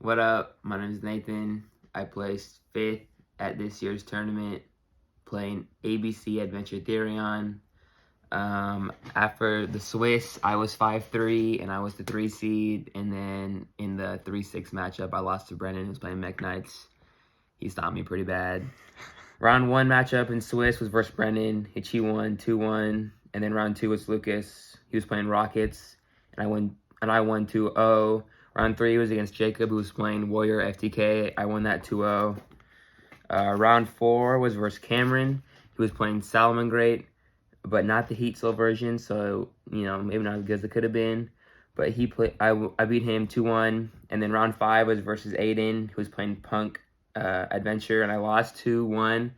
What up? My name is Nathan. I placed 5th at this year's tournament playing ABC Adventure Therion. After the Swiss, I was 5-3 and I was the 3 seed. And then in the 3-6 matchup, I lost to Brennan, who's playing Mech Knights. He stopped me pretty bad. Round 1 matchup in Swiss was versus Brennan. He won 2-1. And then round 2 was Lucas. He was playing Rockets. And I won 2-0. Round 3 was against Jacob, who was playing Warrior FTK. I won that 2-0. Round 4 was versus Cameron, who was playing Salamangreat, but not the Heat Soul version, so, maybe not as good as it could have been. But I beat him 2-1. And then round 5 was versus Aiden, who was playing Punk Adventure, and I lost 2-1.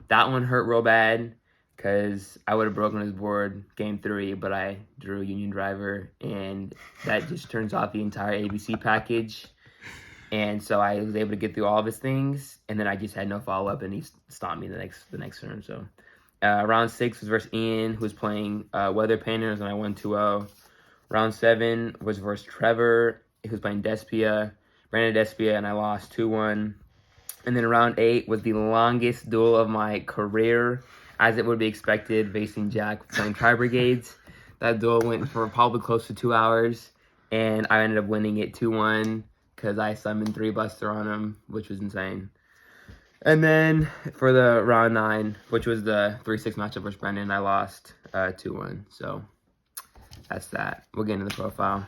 That one hurt real bad, because I would have broken his board game 3, but I drew Union Driver, and that just turns off the entire ABC package. And so I was able to get through all of his things, and then I just had no follow-up, and he stopped me the next turn. So round 6 was versus Ian, who was playing Weather Painters, and I won 2-0. Round 7 was versus Trevor, who was playing Despia, Brandon Despia, and I lost 2-1. And then round 8 was the longest duel of my career, as it would be expected, facing Jack playing Tri-Brigades. That duel went for probably close to 2 hours, and I ended up winning it 2-1 because I summoned 3 Buster on him, which was insane. And then for the round 9, which was the 3-6 matchup versus Brendan, I lost 2-1. So that's that. We'll get into the profile.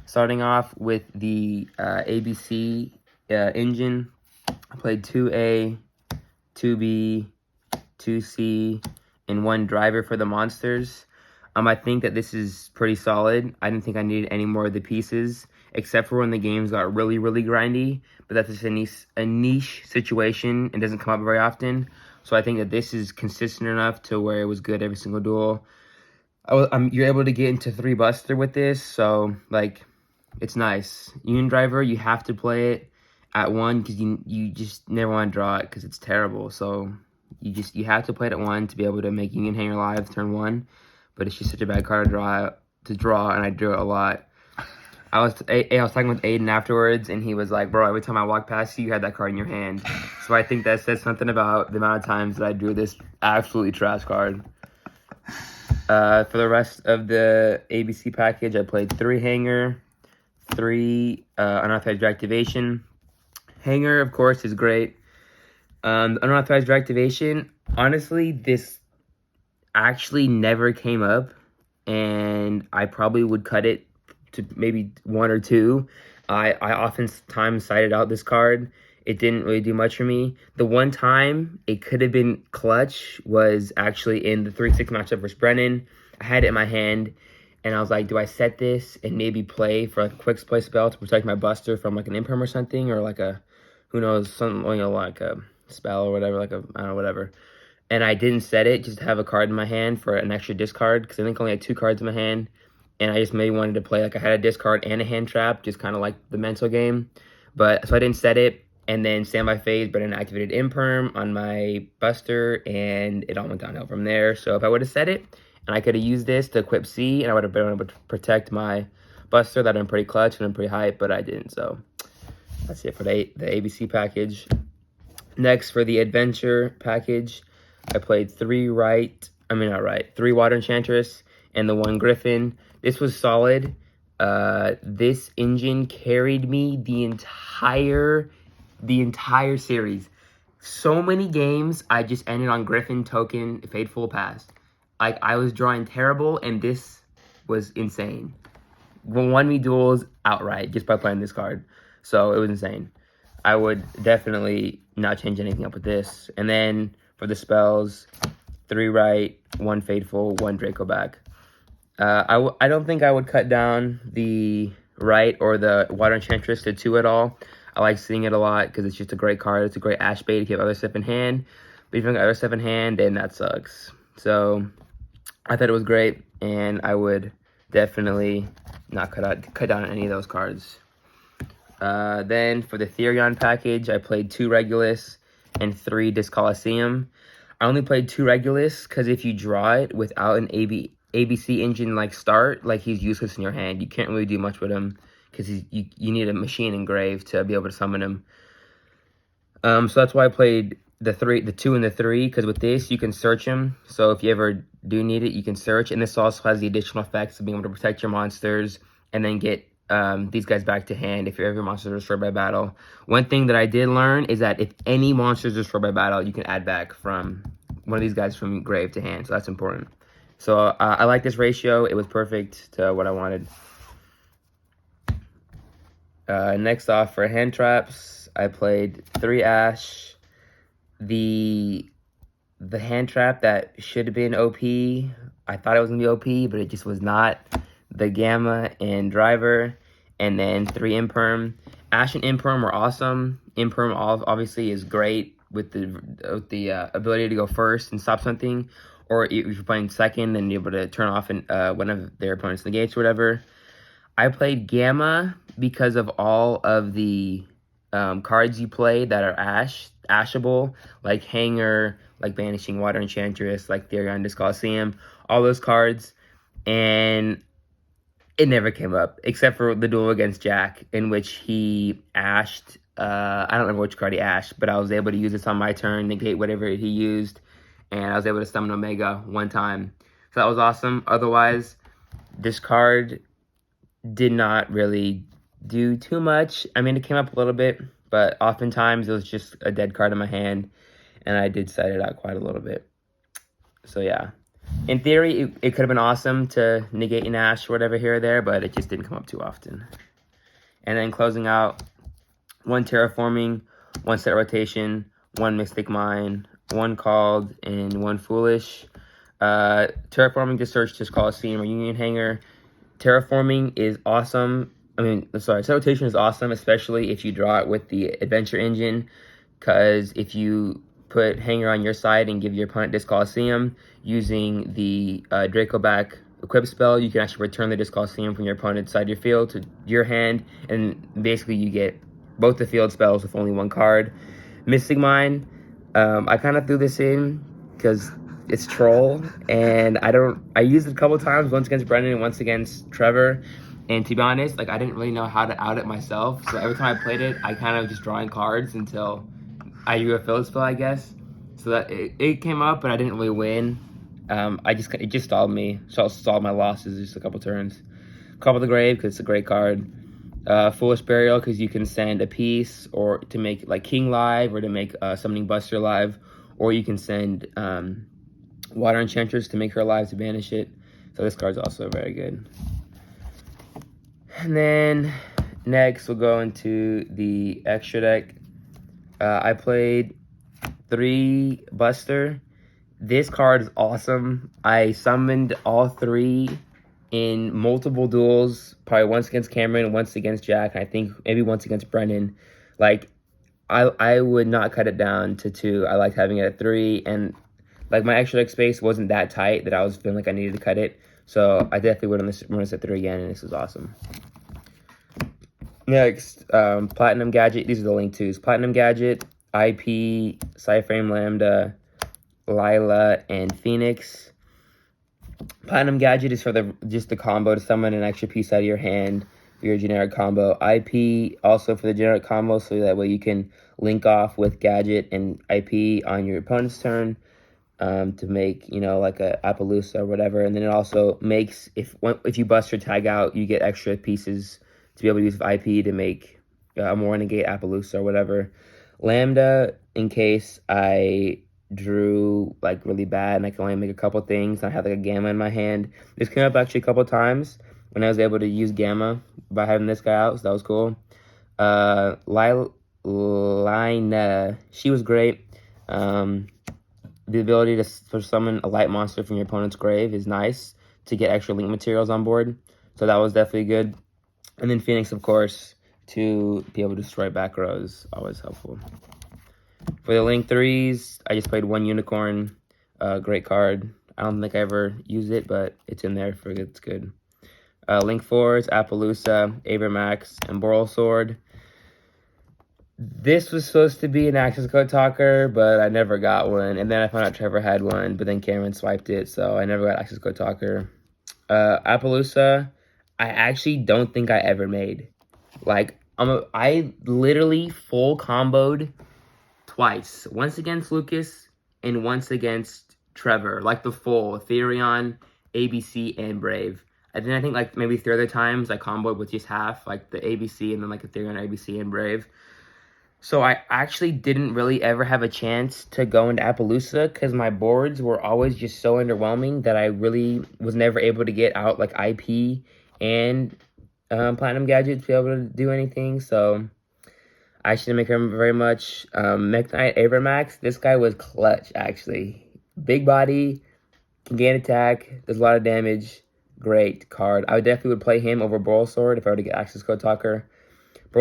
Starting off with the ABC engine, I played 2A, 2B, 2C, and 1 driver for the monsters. I think that this is pretty solid. I didn't think I needed any more of the pieces, except for when the games got really, really grindy. But that's just a niche situation and doesn't come up very often. So I think that this is consistent enough to where it was good every single duel. You're able to get into 3 Buster with this, so, it's nice. Union Driver, you have to play it at 1 because you just never want to draw it because it's terrible. So you have to play it at 1 to be able to make Union Hanger live turn 1. But it's just such a bad card to draw, and I drew it a lot. I was talking with Aiden afterwards, and he was like, bro, every time I walk past you had that card in your hand. So I think that says something about the amount of times that I drew this absolutely trash card. For the rest of the ABC package, I played 3 Hanger, 3 Unauthorized Reactivation. Hanger, of course, is great. Unauthorized Reactivation, honestly, this actually never came up, and I probably would cut it to maybe 1 or 2. I oftentimes cited out this card. It didn't really do much for me. The one time it could have been clutch was actually in the 3-6 matchup versus Brennan. I had it in my hand, and I was like, do I set this and maybe play for a quick play spell to protect my Buster from an imperm or something, or who knows, something, like a spell or whatever, I don't know, whatever. And I didn't set it just to have a card in my hand for an extra discard, because I think I only had 2 cards in my hand. And I just maybe wanted to play, I had a discard and a hand trap, just kind of like the mental game. So I didn't set it, and then Standby Phase, but then activated Imperm on my Buster, and it all went downhill from there. So if I would have set it, and I could have used this to equip C, and I would have been able to protect my Buster, that would have been pretty clutch and pretty hype, but I didn't. So that's it for the ABC package. Next, for the Adventure package, I played 3 Water Enchantress and the 1 Griffin. This was solid. This engine carried me the entire series. So many games, I just ended on Griffin, Token, Fateful, Pass. I was drawing terrible, and this was insane. Won me duels outright just by playing this card. So it was insane. I would definitely not change anything up with this. And then for the spells, 3 Right, 1 Fateful, 1 Draco back. I don't think I would cut down the Right or the Water Enchantress to 2 at all. I like seeing it a lot because it's just a great card. It's a great Ash bait if you have other stuff in hand. But if you have other stuff in hand, then that sucks. So I thought it was great, and I would definitely not cut down on any of those cards. Then for the Therion package, I played 2 Regulus and 3 Disc Coliseum. I only played 2 Regulus because if you draw it without an ABC engine start, he's useless in your hand. You can't really do much with him because you need a machine engrave to be able to summon him. So that's why I played the 2, and the 3, because with this you can search him. So if you ever do need it, you can search. And this also has the additional effects of being able to protect your monsters and then get these guys back to hand if your every monster is destroyed by battle. One thing that I did learn is that if any monster is destroyed by battle, you can add back from one of these guys from grave to hand. So that's important. So I like this ratio. It was perfect to what I wanted. Next off, for hand traps, I played 3 Ash. The hand trap that should have been OP, I thought it was going to be OP, but it just was not. The Gamma and Driver, and then 3 Imperm. Ash and Imperm were awesome. Imperm obviously is great with the ability to go first and stop something, or if you're playing second, then you're able to turn off one of their opponent's negates or whatever. I played Gamma because of all of the cards you play that are ashable, like Hanger, like Banishing Water Enchantress, like Therion Disc Coliseum, all those cards. And it never came up, except for the duel against Jack, in which he ashed. I don't remember which card he ashed, but I was able to use this on my turn, negate whatever he used, and I was able to summon Omega one time. So that was awesome. Otherwise, this card did not really do too much. I mean, it came up a little bit, but oftentimes it was just a dead card in my hand, and I did set it out quite a little bit. So yeah, in theory, it could have been awesome to negate an Ash or whatever here or there, but it just didn't come up too often. And then closing out, 1 Terraforming, 1 Set Rotation, 1 Mystic Mine, 1 Called, and 1 Foolish. Terraforming to search Disc Coliseum or Union Hanger. Terraforming is awesome. Set Rotation is awesome, especially if you draw it with the Adventure Engine, because if you put Hanger on your side and give your opponent Disc Coliseum, using the Dracoback equip spell, you can actually return the Disc Coliseum from your opponent's side of your field to your hand, and basically you get both the field spells with only 1 card. Mystic Mine, I kind of threw this in because it's troll, and I used it a couple times, once against Brendan and once against Trevor, and to be honest, like, I didn't really know how to out it myself, so every time I played it, I kind of just drawing cards until I drew a field spell, I guess. So that it came up, but I didn't really win. It just stalled me. Stalled my losses just a couple turns. Call of the Grave, because it's a great card. Foolish Burial, because you can send a piece or to make like King live, or to make Summoning Buster live, or you can send Water Enchantress to make her alive to banish it. So this card's also very good. And then next we'll go into the extra deck. I played 3 Buster. This card is awesome. I summoned all 3 in multiple duels, probably once against Cameron, once against Jack, and I think maybe once against Brennan. Like, I would not cut it down to 2. I liked having it at 3, and like my extra deck space wasn't that tight that I was feeling like I needed to cut it. So I definitely would run this at 3 again, and this is awesome. Next, Platinum Gadget. These are the Link 2s. Platinum Gadget, IP, Cyframe Lambda, Lila, and Phoenix. Platinum Gadget is for just the combo to summon an extra piece out of your hand for your generic combo. IP also for the generic combo, so that way you can link off with Gadget and IP on your opponent's turn to make, like a Appaloosa or whatever. And then it also makes, if you bust or tag out, you get extra pieces to be able to use IP to make a more negate Appaloosa or whatever. Lambda, in case I drew like really bad and I can only make a couple things, and I have like a Gamma in my hand. This came up actually a couple times when I was able to use Gamma by having this guy out, so that was cool. Lina, she was great. The ability to summon a light monster from your opponent's grave is nice to get extra link materials on board, so that was definitely good. And then Phoenix, of course, to be able to destroy back rows, always helpful. For the Link 3s, I just played 1 Unicorn. Great card. I don't think I ever used it, but it's in there for it's good. Link 4s, Appaloosa, Abramax, and Boral Sword. This was supposed to be an access code talker, but I never got one. And then I found out Trevor had one, but then Cameron swiped it, so I never got access code talker. Appaloosa, I actually don't think I ever made. Like, I literally full comboed twice. Once against Lucas and once against Trevor. Like the full Therion, ABC, and Brave. And then I think like maybe 3 other times I comboed with just half, like the ABC and then like a Therion, ABC, and Brave. So I actually didn't really ever have a chance to go into Appaloosa because my boards were always just so underwhelming that I really was never able to get out like IP and Platinum Gadget to be able to do anything. So I shouldn't make him very much. Mekk-Knight Abramax, this guy was clutch actually. Big body, can gain attack, does a lot of damage. Great card. I definitely would play him over Sword if I were to get Access Code Talker.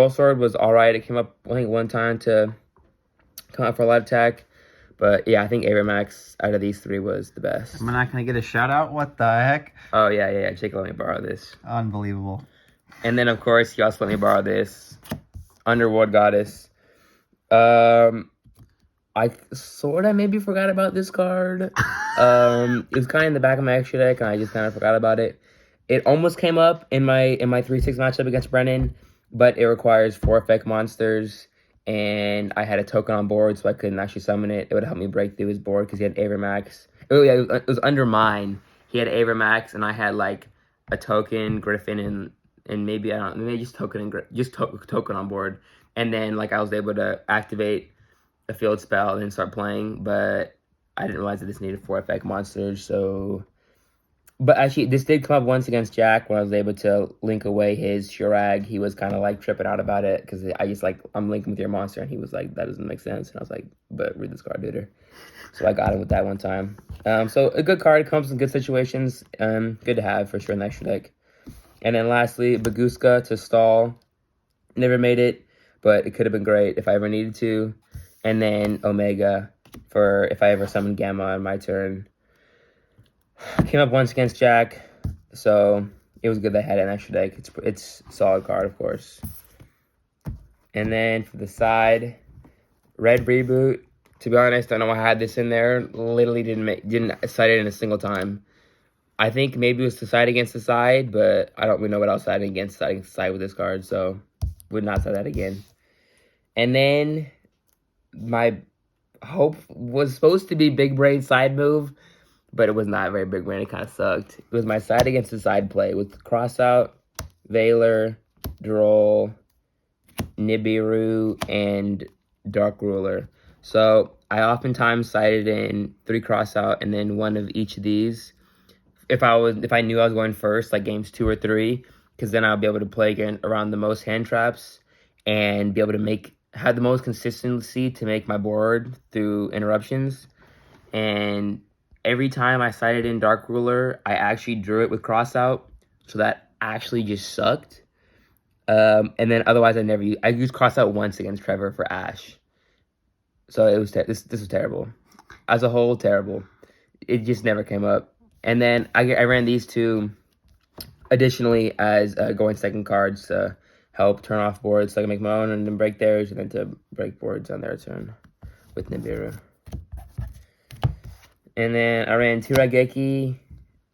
Sword was alright. It came up, I think, one time to come up for a lot of attack. But yeah, I think Abramax out of these 3 was the best. I'm not going to get a shout out. What the heck? Oh, yeah. Jake let me borrow this. Unbelievable. And then, of course, he also let me borrow this. Underworld Goddess. I sort of maybe forgot about this card. It was kind of in the back of my extra deck, and I just kind of forgot about it. It almost came up in my 3-6 matchup against Brennan, but it requires 4 effect monsters, and I had a token on board, so I couldn't actually summon it. It would help me break through his board because he had Abramax. Oh yeah, it was under mine. He had Abramax, and I had like a token, Griffin, and maybe I don't, maybe just token token on board, and then like I was able to activate a field spell and then start playing, but I didn't realize that this needed 4 effect monsters, so... But actually, this did come up once against Jack when I was able to link away his Shurag. He was kind of like tripping out about it because I just like, I'm linking with your monster, and he was like, that doesn't make sense. And I was like, but read this card, dude. So I got him with that one time. So a good card, comes in good situations. Good to have for sure in the extra deck. And then lastly, Baguska to stall. Never made it, but it could have been great if I ever needed to. And then Omega for if I ever summon Gamma on my turn. Came up once against Jack, so it was good that I had an extra deck. It's a solid card, of course. And then for the side, Red Reboot. To be honest, I know I had this in there. Literally didn't cite it in a single time. I think maybe it was to side against the side, but I don't really know what else siding against the side with this card, so would not say that again. And then my hope was supposed to be Big Brain side move, but it was not very big brain. It kind of sucked. It was my side against the side play with Crossout, Veiler, Droll, Nibiru, and Dark Ruler. So I oftentimes sided in 3 Crossout and then 1 of each of these. If I knew I was going first, like games 2 or 3, because then I'll be able to play again around the most hand traps and be able to have the most consistency to make my board through interruptions. And every time I sided in Dark Ruler, I actually drew it with Crossout, so that actually just sucked. And then otherwise, I used Crossout once against Trevor for Ash. So it was this was terrible. As a whole, terrible. It just never came up. And then I ran these 2 additionally as going second cards to help turn off boards so I can make my own and then break theirs, and then to break boards on their turn with Nibiru. And then I ran 2 Raigeki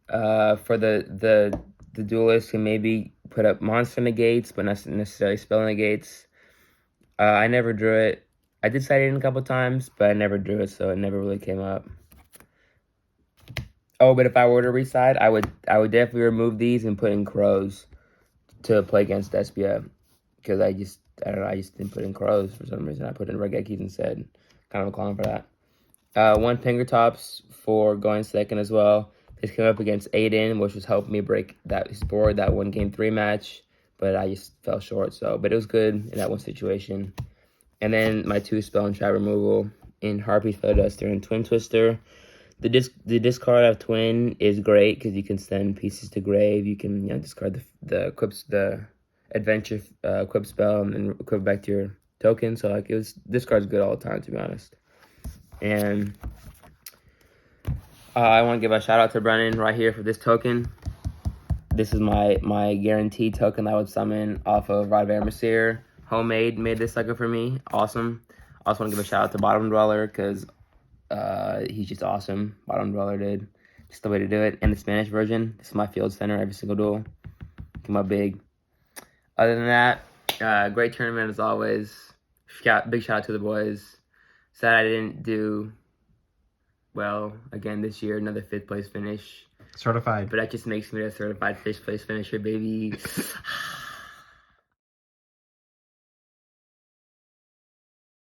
for the duelist who maybe put up monster negates, but not necessarily spell negates. I never drew it. I did cite it in a couple times, but I never drew it, so it never really came up. Oh, but if I were to reside, I would definitely remove these and put in Crows to play against Despia, because I just didn't put in Crows for some reason. I put in Raigekis instead. Kind of a clown for that. 1 Fingertops for going second as well. This came up against Aiden, which was helping me break his board, that 1 game 3 match, but I just fell short. But it was good in that one situation. And then my 2 spell and trap removal in Harpy Duster and Twin Twister. The discard of Twin is great because you can send pieces to grave. You can discard the adventure equip spell and then equip back to your token. So like this card's good all the time, to be honest. And I want to give a shout out to Brennan right here for this token. This is my guaranteed token that I would summon off of Rod of Aramesir. Homemade made this sucker for me. Awesome. I also want to give a shout out to Bottom Dweller because he's just awesome. Bottom Dweller did. Just the way to do it. And the Spanish version. This is my field center every single duel. Come up big. Other than that, Great tournament as always. Big shout out to the boys. Sad I didn't do well again this year. Another 5th place finish. Certified. But that just makes me a certified 5th place finisher, baby.